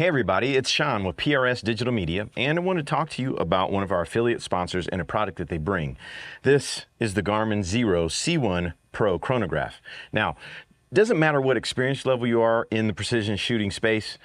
Hey everybody, it's Sean with PRS Digital Media, and I want to talk to you about one of our affiliate sponsors and a product that they bring. This is the Garmin Xero C1 Pro Chronograph. Now, it doesn't matter what experience level you are in the precision shooting space,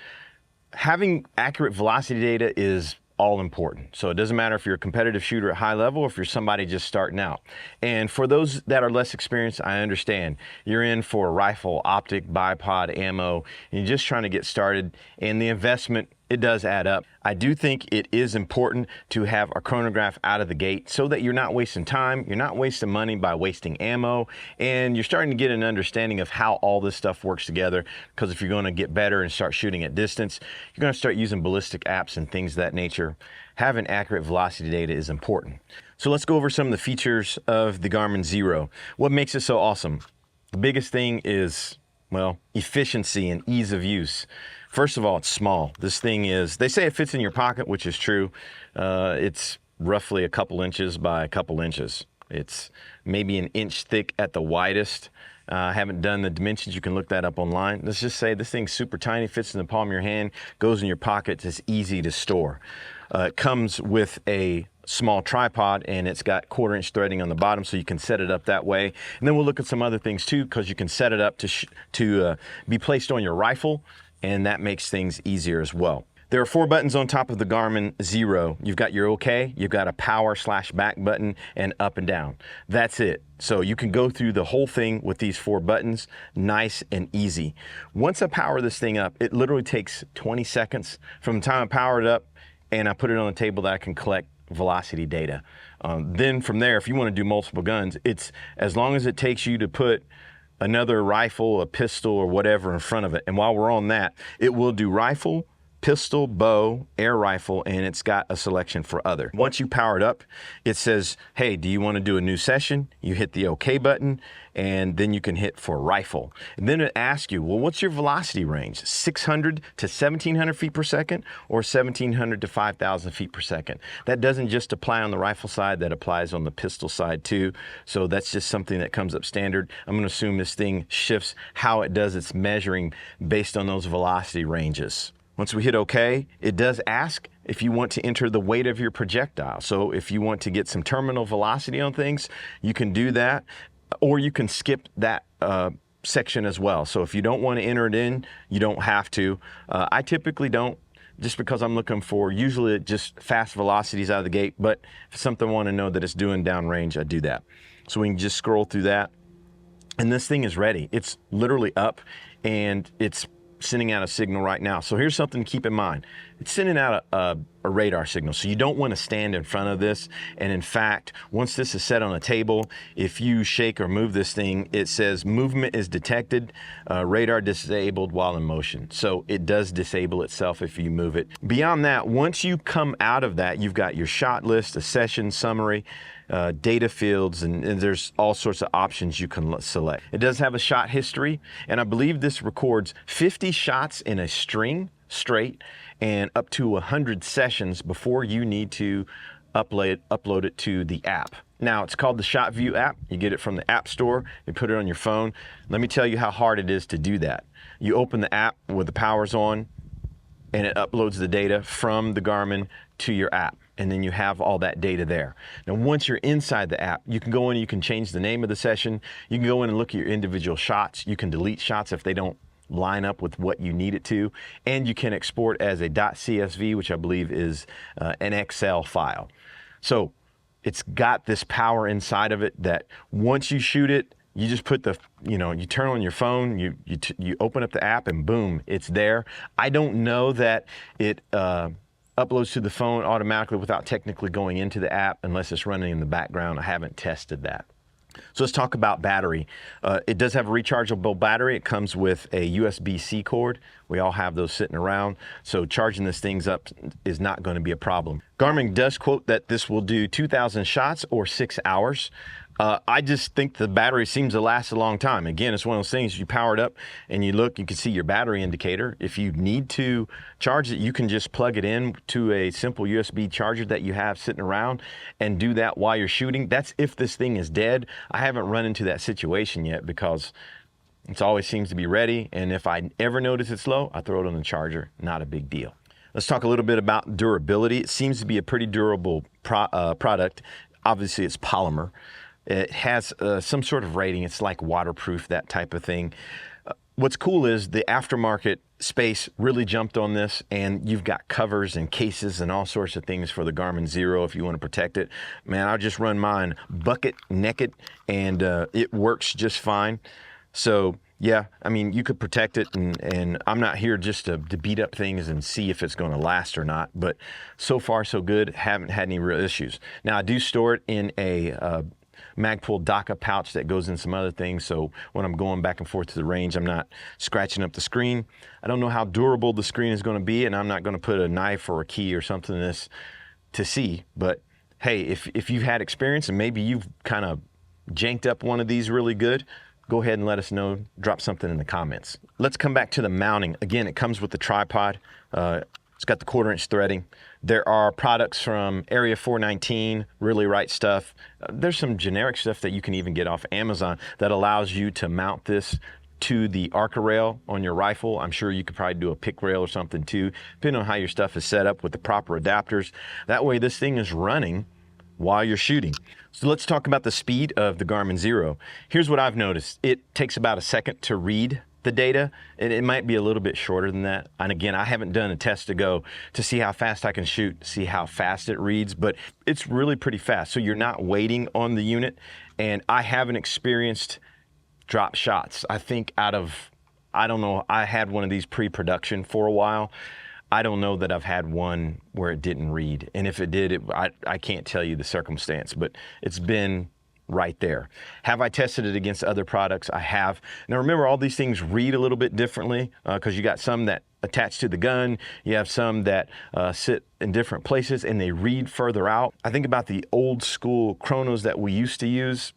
having accurate velocity data is all important. So it doesn't matter if you're a competitive shooter at high level or if you're somebody just starting out. And for those that are less experienced, I understand. You're in for a rifle, optic, bipod, ammo, and you're just trying to get started, and the investment, it does add up. I do think it is important to have a chronograph out of the gate so that you're not wasting time, you're not wasting money by wasting ammo, and you're starting to get an understanding of how all this stuff works together, because if you're going to get better and start shooting at distance, you're going to start using ballistic apps and things of that nature. Having accurate velocity data is important. So let's go over some of the features of the Garmin Xero. What makes it so awesome? The biggest thing is, well, efficiency and ease of use. First of all, it's small. This thing is, they say it fits in your pocket, which is true. It's roughly a couple inches by a couple inches. It's maybe an inch thick at the widest. I haven't done the dimensions. You can look that up online. Let's just say this thing's super tiny, fits in the palm of your hand, goes in your pocket. It's easy to store. It comes with a small tripod, and it's got 1/4 inch threading on the bottom, so you can set it up that way. And then we'll look at some other things too, because you can set it up to be placed on your rifle, and that makes things easier as well. There are 4 buttons on top of the Garmin Xero. You've got your OK, you've got a power/back button, and up and down. That's it. So you can go through the whole thing with these 4 buttons, nice and easy. Once I power this thing up, it literally takes 20 seconds from the time I power it up and I put it on the table that I can collect velocity data. Then from there, if you want to do multiple guns, it's as long as it takes you to put another rifle, a pistol, or whatever in front of it. And while we're on that, it will do rifle, pistol, bow, air rifle, and it's got a selection for other. Once you power it up, it says, hey, do you want to do a new session? You hit the OK button, and then you can hit for rifle. And then it asks you, well, what's your velocity range? 600 to 1,700 feet per second, or 1,700 to 5,000 feet per second? That doesn't just apply on the rifle side, that applies on the pistol side too. So that's just something that comes up standard. I'm going to assume this thing shifts how it does its measuring based on those velocity ranges. Once we hit OK, it does ask if you want to enter the weight of your projectile. So if you want to get some terminal velocity on things, you can do that, or you can skip that section as well. So if you don't want to enter it in, you don't have to. I typically don't, just because I'm looking for usually just fast velocities out of the gate, but if it's something I want to know that it's doing downrange, I do that. So we can just scroll through that, and this thing is ready. It's literally up, and it's sending out a signal right now. So here's something to keep in mind. It's sending out a radar signal, so you don't want to stand in front of this. And in fact, once this is set on a table, if you shake or move this thing, it says movement is detected, radar disabled while in motion. So it does disable itself if you move it. Beyond that, once you come out of that, you've got your shot list, a session summary, data fields, and there's all sorts of options you can select. It does have a shot history, and I believe this records 50 shots in a string straight and up to 100 sessions before you need to upload it to the app. Now, it's called the Shot View app. You get it from the App Store. You put it on your phone. Let me tell you how hard it is to do that. You open the app with the powers on, and it uploads the data from the Garmin to your app, and then you have all that data there. Now, once you're inside the app, you can go in, you can change the name of the session, you can go in and look at your individual shots, you can delete shots if they don't line up with what you need it to, and you can export as a .csv, which I believe is an Excel file. So it's got this power inside of it that once you shoot it, you just put the, you turn on your phone, you open up the app, and boom, it's there. I don't know that it uploads to the phone automatically without technically going into the app unless it's running in the background. I haven't tested that. So let's talk about battery. It does have a rechargeable battery. It comes with a USB-C cord. We all have those sitting around, so charging this thing up is not going to be a problem. Garmin does quote that this will do 2,000 shots or 6 hours. I just think the battery seems to last a long time. Again, it's one of those things, you power it up and you look, you can see your battery indicator. If you need to charge it, you can just plug it in to a simple USB charger that you have sitting around and do that while you're shooting. That's if this thing is dead. I haven't run into that situation yet because It always seems to be ready, and if I ever notice it's low, I throw it on the charger. Not a big deal. Let's talk a little bit about durability. It seems to be a pretty durable product. Obviously, it's polymer. It has some sort of rating. It's like waterproof, that type of thing. What's cool is the aftermarket space really jumped on this, and you've got covers and cases and all sorts of things for the Garmin Xero if you want to protect it. Man, I just run mine bucket naked, and it works just fine. So yeah, I mean, you could protect it, and I'm not here just to beat up things and see if it's going to last or not, but so far so good. Haven't had any real issues. Now, I do store it in a Magpul DACA pouch that goes in some other things, so when I'm going back and forth to the range, I'm not scratching up the screen. I don't know how durable the screen is going to be, and I'm not going to put a knife or a key or something in this to see, but hey, if you've had experience and maybe you've kind of janked up one of these really good, go ahead and let us know. Drop something in the comments. Let's come back to the mounting. Again, it comes with the tripod. It's got the 1/4 inch threading. There are products from Area 419, Really Right Stuff. There's some generic stuff that you can even get off Amazon that allows you to mount this to the Arca rail on your rifle. I'm sure you could probably do a pick rail or something too, depending on how your stuff is set up with the proper adapters. That way this thing is running while you're shooting. So let's talk about the speed of the Garmin Xero. Here's what I've noticed. It takes about a second to read the data, and it might be a little bit shorter than that. And again, I haven't done a test to go to see how fast I can shoot, see how fast it reads, but it's really pretty fast. So you're not waiting on the unit, and I haven't experienced drop shots. I think I don't know, I had one of these pre-production for a while. I don't know that I've had one where it didn't read. And if it did, I can't tell you the circumstance, but it's been right there. Have I tested it against other products? I have. Now remember, all these things read a little bit differently because you got some that attach to the gun, you have some that sit in different places and they read further out. I think about the old school chronos that we used to use.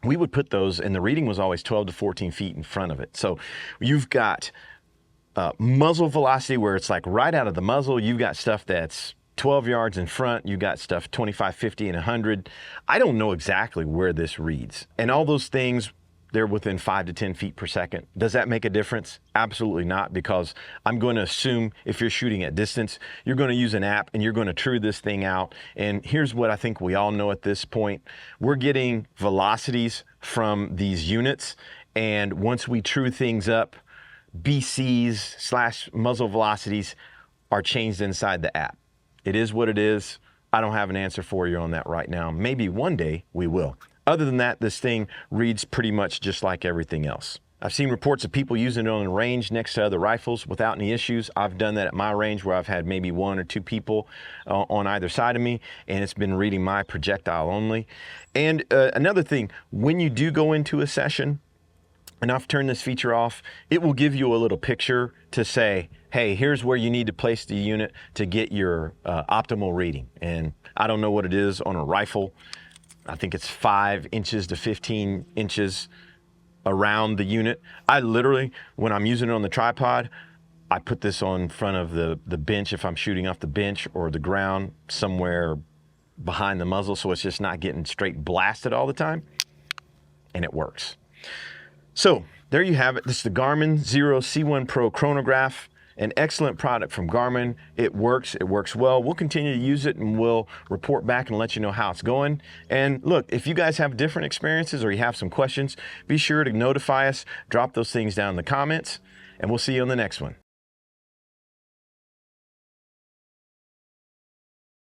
We would put those, and the reading was always 12 to 14 feet in front of it. So you've got muzzle velocity where it's like right out of the muzzle. You've got stuff that's 12 yards in front. You got stuff 25, 50, and 100. I don't know exactly where this reads. And all those things, they're within 5 to 10 feet per second. Does that make a difference? Absolutely not, because I'm going to assume if you're shooting at distance, you're going to use an app and you're going to true this thing out. And here's what I think we all know at this point. We're getting velocities from these units, and once we true things up, BCs / muzzle velocities are changed inside the app. It is what it is. I don't have an answer for you on that right now. Maybe one day we will. Other than that, this thing reads pretty much just like everything else. I've seen reports of people using it on the range next to other rifles without any issues. I've done that at my range where I've had maybe 1 or 2 people on either side of me, and it's been reading my projectile only. And another thing, when you do go into a session, and I've turned this feature off, it will give you a little picture to say, hey, here's where you need to place the unit to get your optimal reading. And I don't know what it is on a rifle. I think it's 5 inches to 15 inches around the unit. I literally, when I'm using it on the tripod, I put this on front of the bench if I'm shooting off the bench or the ground somewhere behind the muzzle, so it's just not getting straight blasted all the time, and it works. So there you have it. This is the Garmin Xero C1 Pro Chronograph, an excellent product from Garmin. It works well. We'll continue to use it, and we'll report back and let you know how it's going. And look, if you guys have different experiences or you have some questions, be sure to notify us, drop those things down in the comments, and we'll see you on the next one.